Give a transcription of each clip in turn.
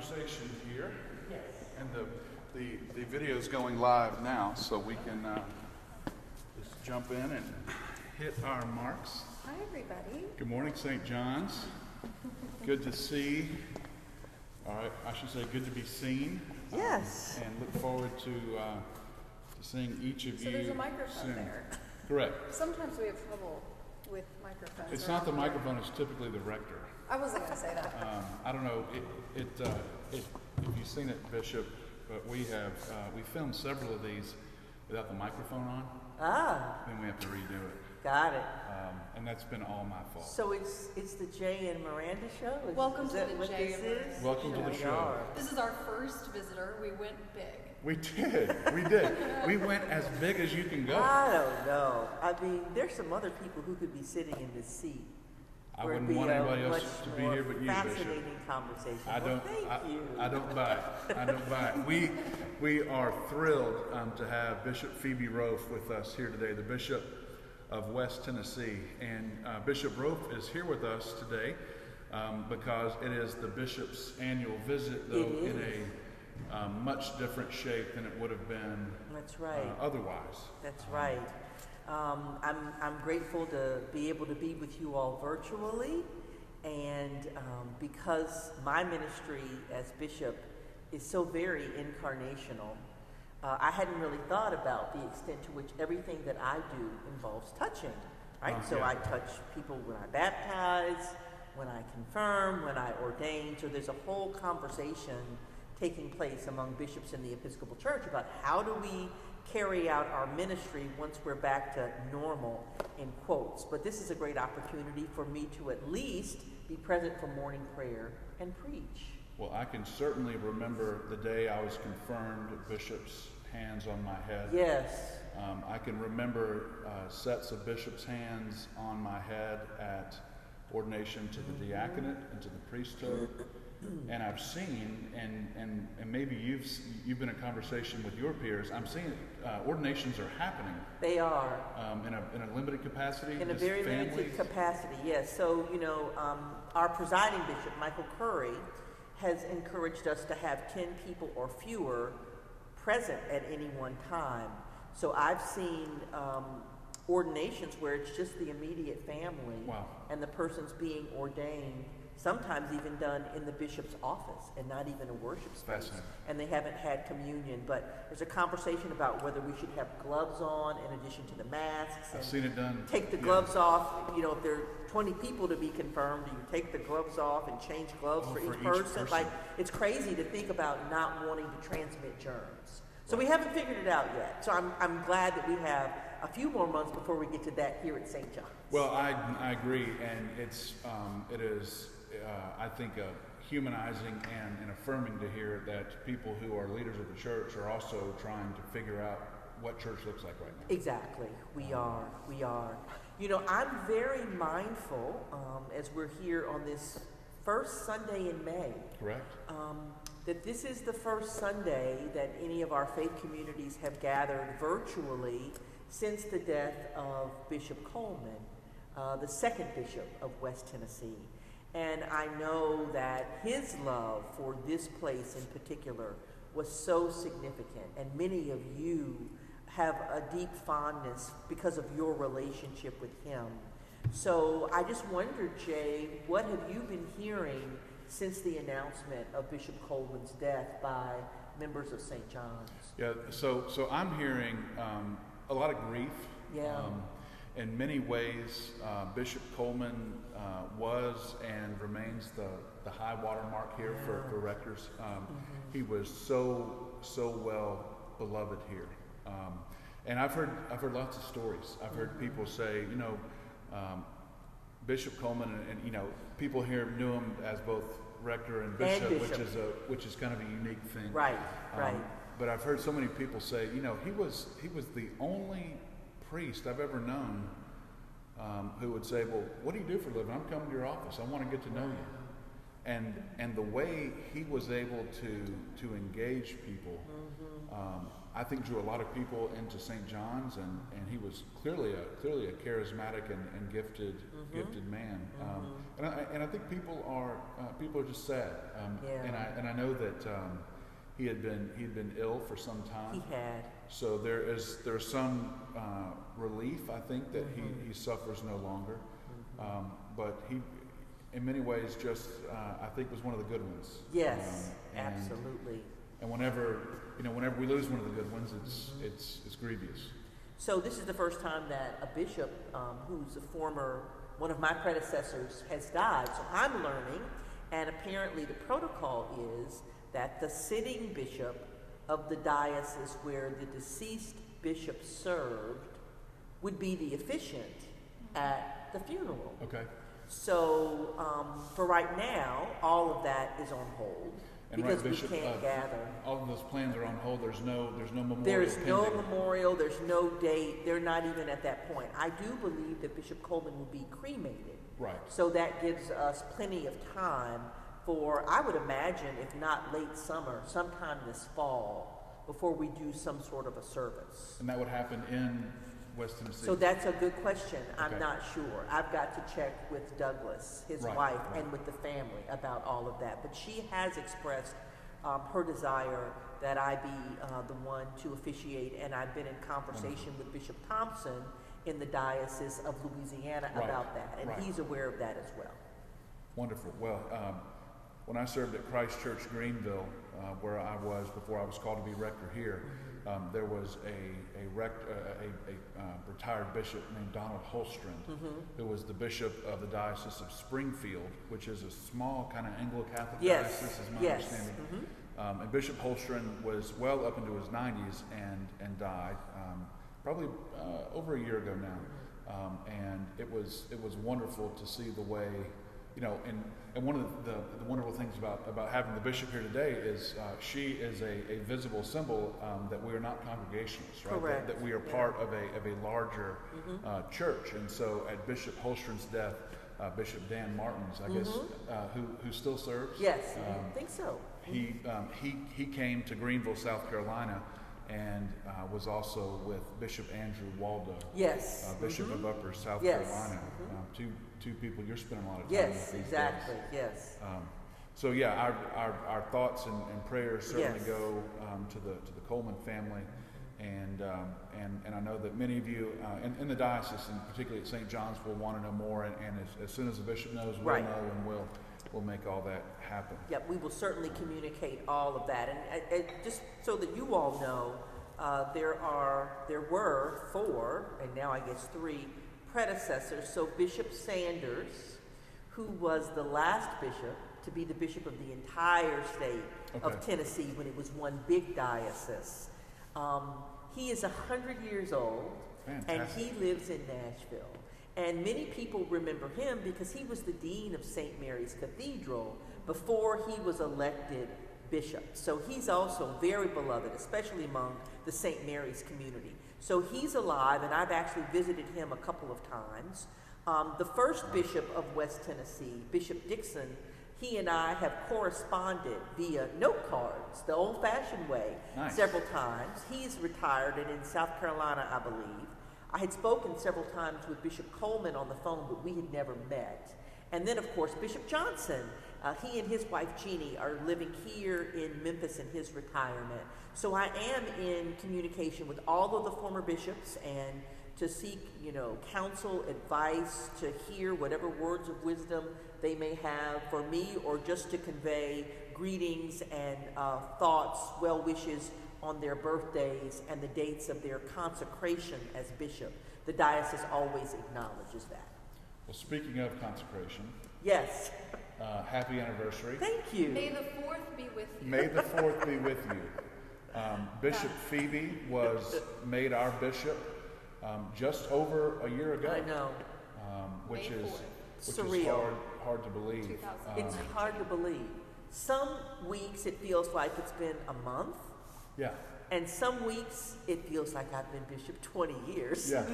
conversation here. Yes. And the video is going live now, so we can just jump in and hit our marks. Hi, everybody. Good morning, St. John's. Good to see. All right, I should say good to be seen. Yes. And look forward to seeing each of you. So there's a microphone soon. there. Correct. Sometimes we have trouble with microphones. It's not the microphone, it's typically the rector. I wasn't going to say that. I don't know if you've seen it, Bishop, but we filmed several of these without the microphone on. Then we have to redo it. Got it. And that's been all my fault. So it's the Jay and Miranda show? Welcome to the Jay and Miranda. Welcome to the show. This is our first visitor. We went big. We did. We went as big as you can go. I don't know. I mean, there's some other people who could be sitting in this seat. I wouldn't want anybody else to be here but you, fascinating Bishop. Conversation. I don't. Thank you. I don't buy it. I don't buy it. We are thrilled to have Bishop Phoebe Roaf with us here today, the Bishop of West Tennessee, and Bishop Roaf is here with us today because it is the Bishop's annual visit, though in a much different shape than it would have been. That's right. Otherwise. That's right. I'm grateful to be able to be with you all virtually, and because my ministry as bishop is so very incarnational, I hadn't really thought about the extent to which everything that I do involves touching, right? So I touch people when I baptize, when I confirm, when I ordain. So there's a whole conversation taking place among bishops in the Episcopal Church about how do we carry out our ministry once we're back to normal, in quotes. But this is a great opportunity for me to at least be present for morning prayer and preach. Well, I can certainly remember the day I was confirmed, Bishop's hands on my head. Yes. I can remember sets of Bishop's hands on my head at ordination to the diaconate and to the priesthood. And I've seen, and maybe you've been in conversation with your peers, I'm seeing ordinations are happening. They are. In a limited capacity? In a very limited capacity, yes. So, our presiding bishop, Michael Curry, has encouraged us to have 10 people or fewer present at any one time. So I've seen ordinations where it's just the immediate family. Wow. And the person's being ordained, sometimes even done in the bishop's office and not even a worship space. And they haven't had communion. But there's a conversation about whether we should have gloves on in addition to the masks. I've seen it done. Take the gloves off. If there are 20 people to be confirmed, do you take the gloves off and change gloves for each person? Like, it's crazy to think about not wanting to transmit germs. So we haven't figured it out yet. So I'm glad that we have a few more months before we get to that here at St. John's. Well, I agree, and it is I think humanizing and affirming to hear that people who are leaders of the church are also trying to figure out what church looks like right now. Exactly, we are. I'm very mindful as we're here on this first Sunday in May. Correct. That this is the first Sunday that any of our faith communities have gathered virtually since the death of Bishop Coleman, the second bishop of West Tennessee. And I know that his love for this place in particular was so significant, and many of you have a deep fondness because of your relationship with him. So I just wondered, Jay, what have you been hearing since the announcement of Bishop Coleman's death by members of St. John's? Yeah, so I'm hearing a lot of grief. Yeah. In many ways, Bishop Coleman was and remains the high water mark here for rectors. He was so well beloved here, and I've heard lots of stories. I've heard people say, Bishop Coleman, and people here knew him as both rector and bishop, which is kind of a unique thing. Right. But I've heard so many people say, he was the only priest I've ever known who would say, well, what do you do for a living? I'm coming to your office. I want to get to know you. and the way he was able to engage people, I think drew a lot of people into St. John's, and he was clearly a charismatic and gifted man. And I think people are just sad. And I know that he had been ill for some time. He had. So there's some relief, I think, that he suffers no longer. But he, in many ways, just I think was one of the good ones. Yes, absolutely. And whenever we lose one of the good ones, it's grievous. So this is the first time that a bishop, who's one of my predecessors, has died. So I'm learning, and apparently the protocol is that the sitting bishop of the diocese where the deceased bishop served would be the officiant at the funeral. Okay. So for right now, all of that is on hold. And because Bishop, we can't gather. All of those plans are on hold. There's no memorial. There's no pending. memorial. There's no date. They're not even at that point. I do believe that Bishop Coleman will be cremated. Right. So that gives us plenty of time for, I would imagine, if not late summer, sometime this fall, before we do some sort of a service. And that would happen in West Tennessee. So that's a good question. I'm Okay. not sure. I've got to check with Douglas, his wife, and with the family about all of that. But she has expressed her desire that I be the one to officiate, and I've been in conversation with Bishop Thompson in the Diocese of Louisiana about that, and he's aware of that as well. Wonderful. Well, when I served at Christ Church Greenville, where I was before I was called to be rector here, there was a retired bishop named Donald Holstrand, who was the bishop of the Diocese of Springfield, which is a small kind of Anglo-Catholic diocese, is my understanding. And Bishop Holstrand was well up into his 90s and died probably over a year ago now. And it was wonderful to see the way, and one of the wonderful things about having the bishop here today is she is a visible symbol that we are not Congregationalists, right? Correct. That we are part of a larger church. And so at Bishop Holstrand's death, Bishop Dan Martins, I guess, who still serves. Yes, I think so. He came to Greenville, South Carolina, and was also with Bishop Andrew Waldo. Yes. Bishop of Upper South Carolina. Two people you're spending a lot of time with these exactly. days. Yes. So yeah, our thoughts and prayers certainly go to the Coleman family, and I know that many of you in the diocese, and particularly at St. John's, will want to know more. And as soon as the bishop knows, we'll know, and we'll make all that happen. Yep, we will certainly communicate all of that. And just so that you all know, there were 4, and now I guess 3 predecessors. So Bishop Sanders, who was the last bishop to be the bishop of the entire state of Tennessee when it was one big diocese. He is 100 years old. Fantastic. And he lives in Nashville. And many people remember him because he was the dean of St. Mary's Cathedral before he was elected bishop. So he's also very beloved, especially among the St. Mary's community. So he's alive, and I've actually visited him a couple of times. The first bishop of West Tennessee, Bishop Dixon, he and I have corresponded via note cards, the old-fashioned way, several times. He's retired and in South Carolina, I believe. I had spoken several times with Bishop Coleman on the phone, but we had never met. And then, of course, Bishop Johnson, he and his wife Jeannie are living here in Memphis in his retirement. So I am in communication with all of the former bishops and to seek, counsel, advice, to hear whatever words of wisdom they may have for me, or just to convey greetings and thoughts, well wishes on their birthdays and the dates of their consecration as bishop. The diocese always acknowledges that. Well, speaking of consecration. Yes. Happy anniversary. Thank you. May the 4th be with you. May the 4th be with you. Bishop Phoebe was made our bishop just over a year ago. I know. Which is surreal. Hard to believe. It's hard to believe. Some weeks it feels like it's been a month. Yeah. And some weeks it feels like I've been bishop 20 years. Yeah.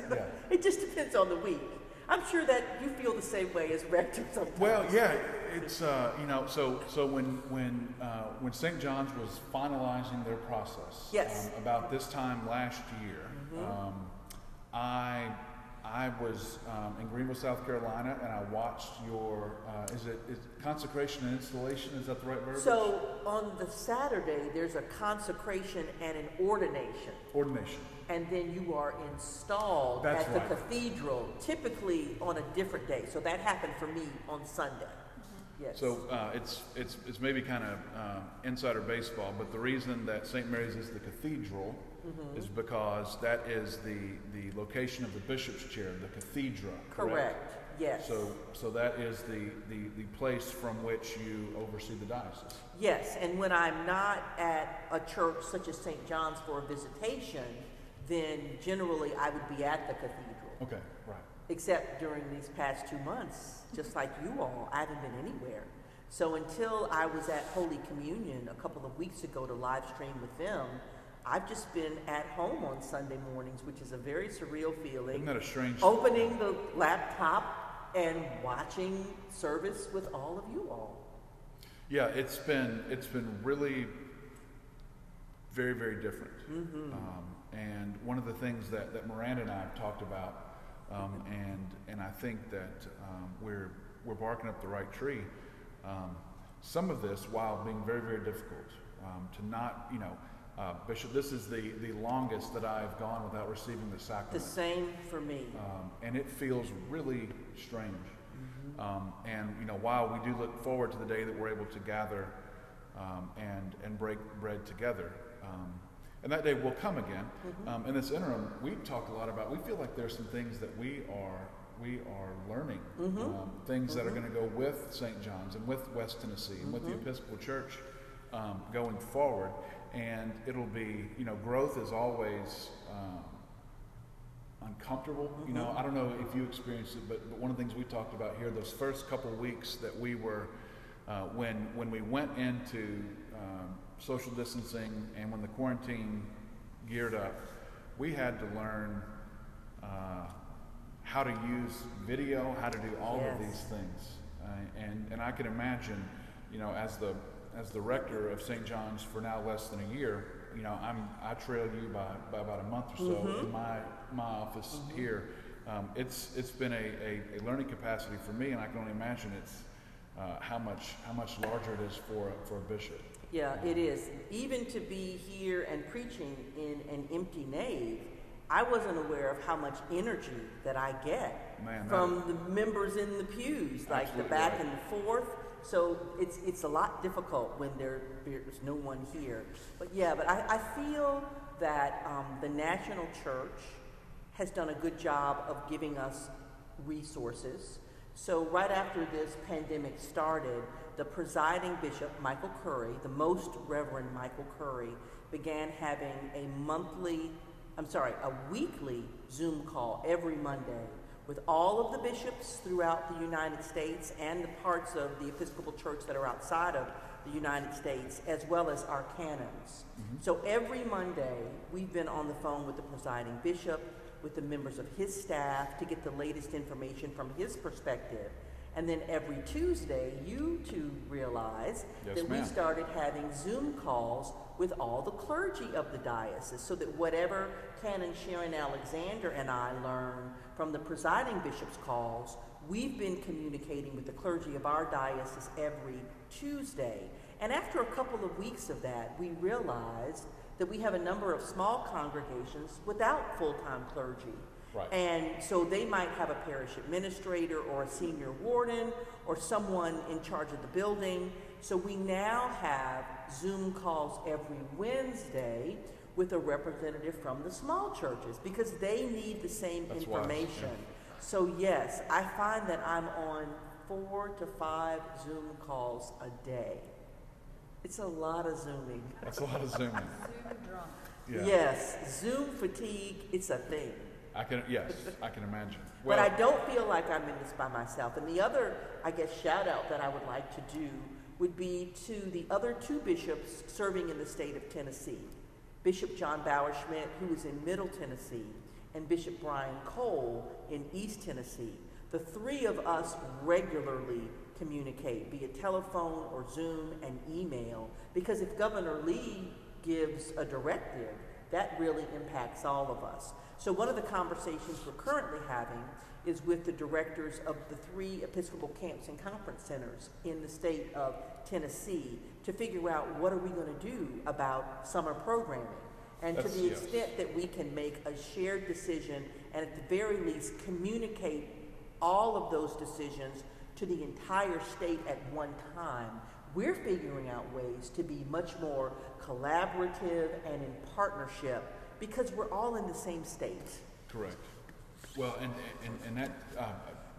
It just depends on the week. I'm sure that you feel the same way as rector sometimes. Well, yeah, it's so when St. John's was finalizing their process, yes, about this time last year, I was in Greenville, South Carolina, and I watched your is consecration and installation? Is that the right verb? So on the Saturday, there's a consecration and an ordination. Ordination. And then you are installed at the cathedral, typically on a different day. So that happened for me on Sunday. Yes. So it's maybe kind of insider baseball, but the reason that St. Mary's is the cathedral is because that is the location of the bishop's chair, the cathedra. Correct. Yes. So that is the place from which you oversee the diocese. Yes, and when I'm not at a church such as St. John's for a visitation, then generally I would be at the cathedral. Okay, right. Except during these past 2 months, just like you all, I haven't been anywhere. So until I was at Holy Communion a couple of weeks ago to live stream with them, I've just been at home on Sunday mornings, which is a very surreal feeling. Isn't that a strange? Opening the laptop and watching service with all of you all. Yeah, it's been really very, very different. And one of the things that Miranda and I have talked about, and I think that we're barking up the right tree. Some of this, while being very, very difficult, to not, Bishop, this is the longest that I've gone without receiving the sacrament. The same for me. And it feels really strange. And while we do look forward to the day that we're able to gather and break bread together, and that day will come again. In this interim, we've talked a lot about. We feel like there's some things that we are learning, things that are going to go with St. John's and with West Tennessee and with the Episcopal Church going forward. And it'll be, growth is always uncomfortable. I don't know if you experienced it, but one of the things we talked about here, those first couple weeks that we were, when we went into social distancing and when the quarantine geared up, we had to learn how to use video, how to do all of these things. And I can imagine, as the rector of St. John's for now less than a year, I trail you by about a month or so in my office here. It's been a learning capacity for me, and I can only imagine it's how much larger it is for a bishop. Yeah, it is. Even to be here and preaching in an empty nave, I wasn't aware of how much energy that I get from the members in the pews, like the back and the forth. So it's a lot difficult when there's no one here. But I feel that the National Church has done a good job of giving us resources. So right after this pandemic started, the presiding bishop, Michael Curry, the Most Reverend Michael Curry, began having a weekly Zoom call every Monday with all of the bishops throughout the United States and the parts of the Episcopal Church that are outside of the United States, as well as our canons. So every Monday, we've been on the phone with the presiding bishop, with the members of his staff to get the latest information from his perspective. And then every Tuesday, you two realize that we started having Zoom calls with all the clergy of the diocese, so that whatever Canon Sharon Alexander and I learn from the presiding bishop's calls, we've been communicating with the clergy of our diocese every Tuesday. And after a couple of weeks of that, we realized that we have a number of small congregations without full-time clergy. Right. And so they might have a parish administrator or a senior warden or someone in charge of the building. So we now have Zoom calls every Wednesday with a representative from the small churches because they need the same information. So yes, I find that I'm on 4 to 5 Zoom calls a day. It's a lot of Zooming. That's a lot of Zooming. Zoom drunk. Yeah. Yes, Zoom fatigue, it's a thing. I can imagine. But I don't feel like I'm in this by myself. And the other, shout out that I would like to do would be to the other 2 bishops serving in the state of Tennessee. Bishop John Bowerschmidt, who is in Middle Tennessee, and Bishop Brian Cole in East Tennessee. The three of us regularly communicate via telephone or Zoom and email, because if Governor Lee gives a directive, that really impacts all of us. So one of the conversations we're currently having is with the directors of the 3 Episcopal camps and conference centers in the state of Tennessee to figure out what are we going to do about summer programming. And to the extent that we can make a shared decision and at the very least communicate all of those decisions to the entire state at one time, we're figuring out ways to be much more collaborative and in partnership because we're all in the same state. Correct. Well, and that,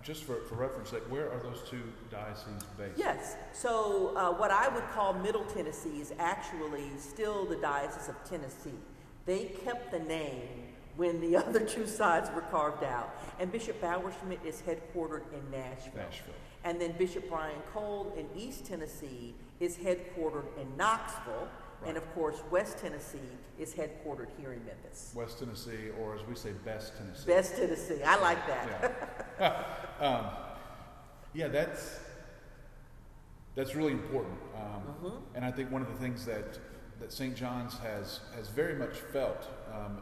just for reference sake, where are those 2 dioceses based? Yes. So what I would call Middle Tennessee is actually still the Diocese of Tennessee. They kept the name when the other 2 sides were carved out. And Bishop Bowerschmidt is headquartered in Nashville. And then Bishop Brian Cole in East Tennessee is headquartered in Knoxville. Right. And of course, West Tennessee is headquartered here in Memphis. West Tennessee, or as we say, Best Tennessee. Best Tennessee. I like that. Yeah, that's really important. And I think one of the things that St. John's has very much felt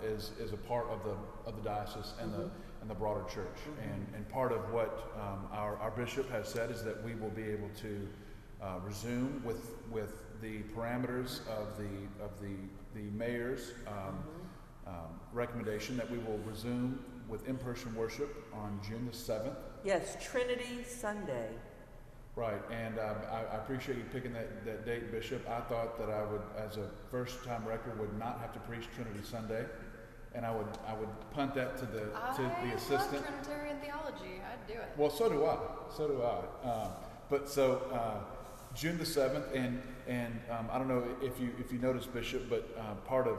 is a part of the diocese and the broader church. And part of what our bishop has said is that we will be able to resume with the parameters of the mayor's recommendation that we will resume with in-person worship on June the 7th. Yes, Trinity Sunday. Right, and I appreciate you picking that date, Bishop. I thought that I would, as a first-time rector, would not have to preach Trinity Sunday, and I would punt that to the assistant. I love Trinitarian theology. I'd do it. Well, so do I. But June the 7th, and I don't know if you noticed, Bishop, but part of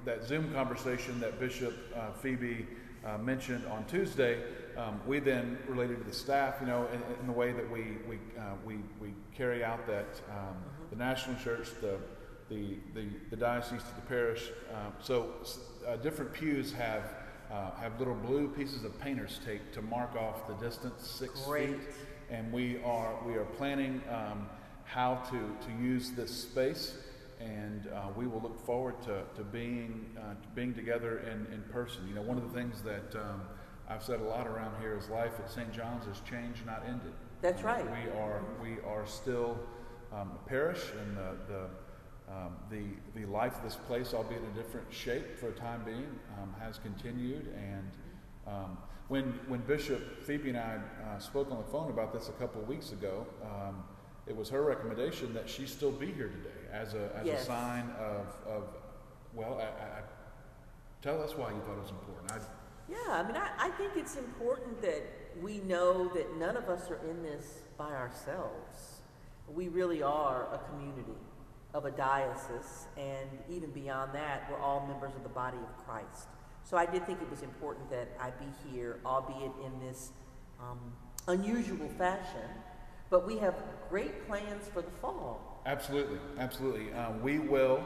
that Zoom conversation that Bishop Phoebe mentioned on Tuesday, we then related to the staff, in the way that we carry out that the national church, the diocese to the parish. So different pews have little blue pieces of painter's tape to mark off the distance, 6 feet. And we are planning how to use this space, and we will look forward to being together in person. One of the things that I've said a lot around here is life at St. John's is changed, not ended. That's right. We are still a parish, and the life of this place, albeit in a different shape for a time being, has continued. And when Bishop Phoebe and I spoke on the phone about this a couple of weeks ago, it was her recommendation that she still be here today as a sign of tell us why you thought it was important. I think it's important that we know that none of us are in this by ourselves. We really are a community of a diocese, and even beyond that, we're all members of the body of Christ. So I did think it was important that I be here, albeit in this unusual fashion, but we have great plans for the fall. Absolutely. We will.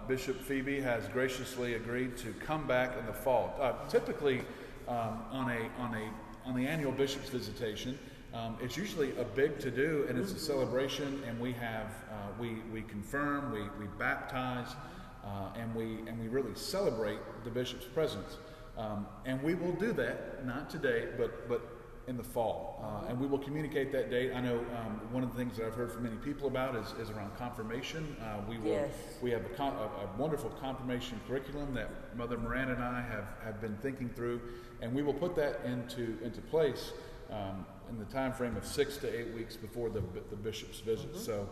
Bishop Phoebe has graciously agreed to come back in the fall. Typically, on the annual bishop's visitation, it's usually a big to-do, and it's a celebration, and we have we confirm, we baptize, and we really celebrate the bishop's presence. And we will do that not today, but in the fall, and we will communicate that date. I know one of the things that I've heard from many people about is around confirmation. We have a wonderful confirmation curriculum that Mother Miranda and I have been thinking through, and we will put that into place in the time frame of 6 to 8 weeks before the bishop's visit. So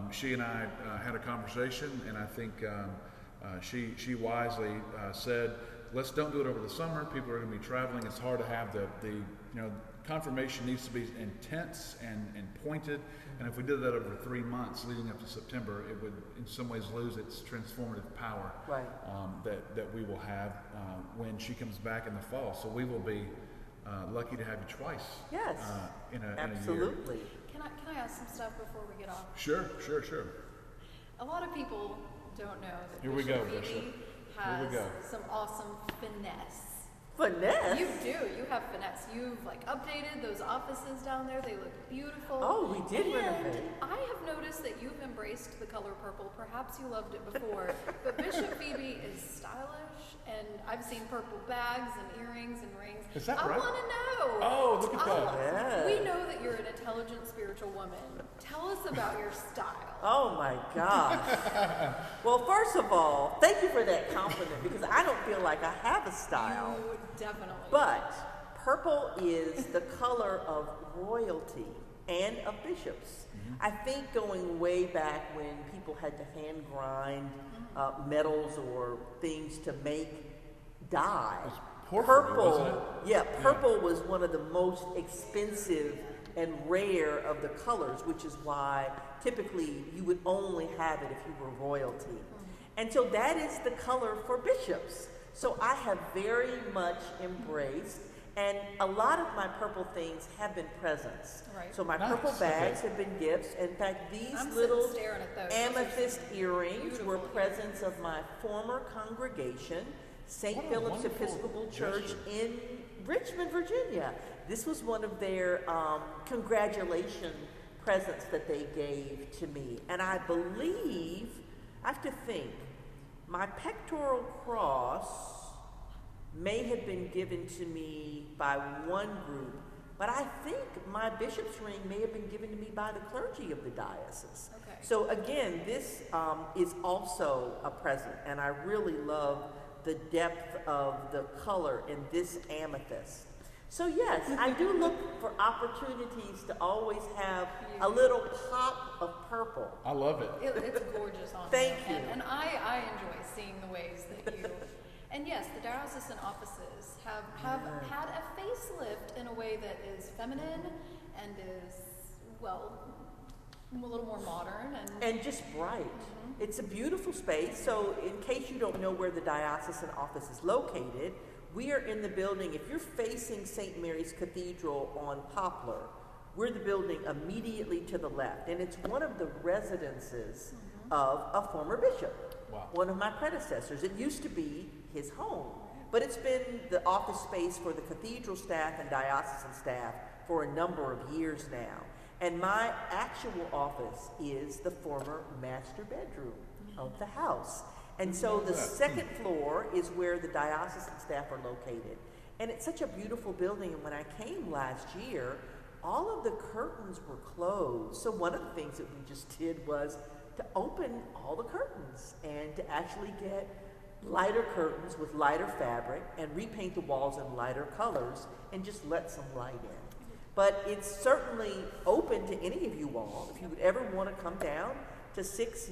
she and I had a conversation, and I think she wisely said, let's don't do it over the summer. People are going to be traveling. It's hard to have the confirmation needs to be intense and pointed. And if we did that over 3 months leading up to September, it would in some ways lose its transformative power that we will have when she comes back in the fall. So we will be lucky to have you twice. Yes, in a absolutely. year. Can I ask some stuff before we get off? Sure. A lot of people don't know that Here we go, Bishop Bishop. Phoebe has some awesome finesse Finesse? You do. You have finesse. You've updated those offices down there. They look beautiful. Oh, we did and renovate. I have noticed that you've embraced the color purple. Perhaps you loved it before, but Bishop Phoebe is stylish, and I've seen purple bags and earrings and rings. Is that I right? want to know. Oh, look at that. Yeah. We know that you're an intelligent spiritual woman. Tell us about your style. Oh my gosh. Well, first of all, thank you for that compliment because I don't feel like I have a style. You definitely. But purple is the color of royalty and of bishops. I think going way back when people had to hand grind metals or things to make dye. Porphyry, wasn't it? Yeah, purple was one of the most expensive and rare of the colors, which is why typically you would only have it if you were royalty. And so that is the color for bishops. So I have very much embraced, and a lot of my purple things have been presents. Right. So my Nice, purple bags okay. have been gifts. In fact, these I'm little sitting staring at those. Those are amethyst some earrings were beautiful presents of my former congregation, St. What a Philip's wonderful Episcopal Church gesture. in Richmond, Virginia. This was one of their congratulation presents that they gave to me. And I believe, I have to think, my pectoral cross may have been given to me by one group, but I think my bishop's ring may have been given to me by the clergy of the diocese. Okay. So again, this is also a present, and I really love the depth of the color in this amethyst. So yes, I do look for opportunities to always have a little pop of purple. I love it. It's gorgeous on Thank you. you. And I enjoy seeing the ways that you. And yes, the diocesan offices have had a facelift in a way that is feminine and is, well, a little more modern And just bright. It's a beautiful space. So in case you don't know where the diocesan office is located, we are in the building. If you're facing St. Mary's Cathedral on Poplar, we're the building immediately to the left. And it's one of the residences of a former bishop, Wow. one of my predecessors. It used to be his home, but it's been the office space for the cathedral staff and diocesan staff for a number of years now. And my actual office is the former master bedroom of the house. And so the second floor is where the diocesan staff are located. And it's such a beautiful building. And when I came last year, all of the curtains were closed. So one of the things that we just did was to open all the curtains and to actually get lighter curtains with lighter fabric and repaint the walls in lighter colors and just let some light in. But it's certainly open to any of you all. If you would ever want to come down to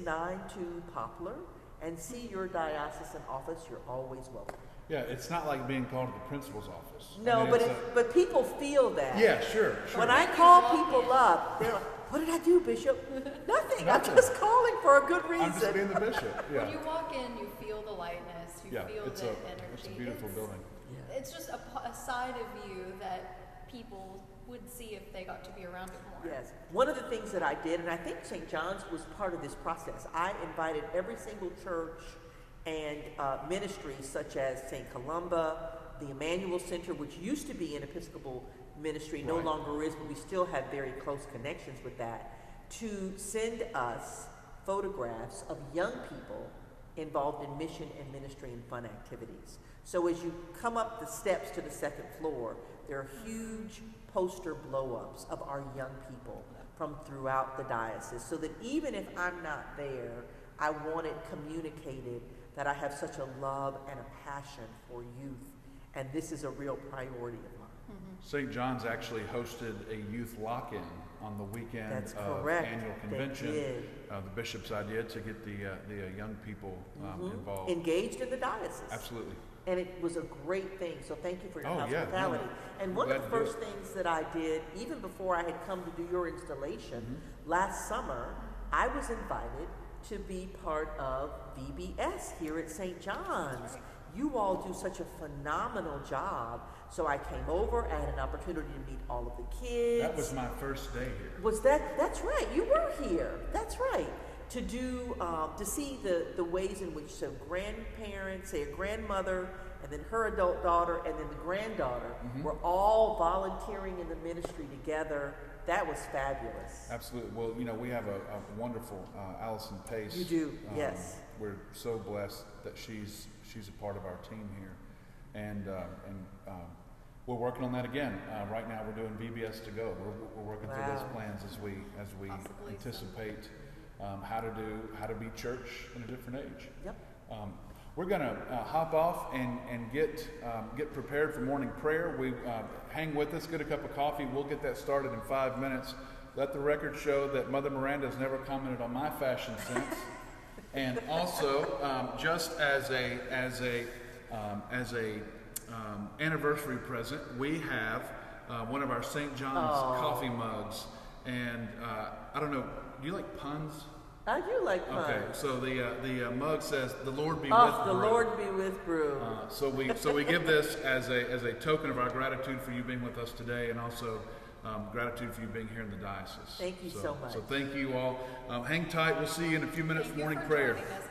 692 Poplar and see your diocesan office, you're always welcome. Yeah, it's not like being called to the principal's office. No, I mean, but it's but people feel that. yeah, sure. When I call people up, they're like, "What did I do, Bishop?" Nothing. I'm Nothing. just calling for a good reason. I'm just being the bishop. Yeah. When you walk in, you feel the lightness, you Yeah, feel it's the a energy. it's a beautiful building. It's just a side of you that people would see if they got to be around it more. Yes. One of the things that I did, and I think St. John's was part of this process, I invited every single church and ministry such as St. Columba, the Emmanuel Center, which used to be an Episcopal ministry, no Right. longer is, but we still have very close connections with that, to send us photographs of young people involved in mission and ministry and fun activities. So as you come up the steps to the second floor, there are huge poster blow-ups of our young people from throughout the diocese, so that even if I'm not there, I want it communicated that I have such a love and a passion for youth, and this is a real priority of mine. St. John's actually hosted a youth lock-in on the weekend That's of correct. annual They convention. did. The bishop's idea to get the young people involved. Engaged in the diocese. Absolutely. And it was a great thing, so thank you for your Oh, yeah, hospitality. no, And I'm one glad of the to do first it. things that I did, even before I had come to do your installation, Mm-hmm. last summer, I was invited to be part of VBS here at St. John's. You all do such a phenomenal job. So I came over, I had an opportunity to meet all of the kids. That was my first day here. That's right, you were here, that's right. To see the ways in which grandparents, say a grandmother and then her adult daughter, and then the granddaughter were all volunteering in the ministry together. That was fabulous. Absolutely. Well, we have a wonderful Allison Pace. You do, yes. We're so blessed that she's a part of our team here, and we're working on that again. Right now, we're doing VBS to go. We're working through those plans as we Possibly anticipate how to be church in a different age. Yep. We're going to hop off and get prepared for morning prayer. Hang with us, get a cup of coffee. We'll get that started in 5 minutes. Let the record show that Mother Miranda has never commented on my fashion sense. And also, just as a anniversary present, we have one of our St. John's coffee mugs. And I don't know, do you like puns? I do like puns. Okay, so the mug says, "The Lord be with the brew." Lord be with brew. So we give this as a token of our gratitude for you being with us today, and also gratitude for you being here in the diocese. Thank you so much. So thank you all. Hang tight. We'll see you in a few minutes for morning prayer. Joining us.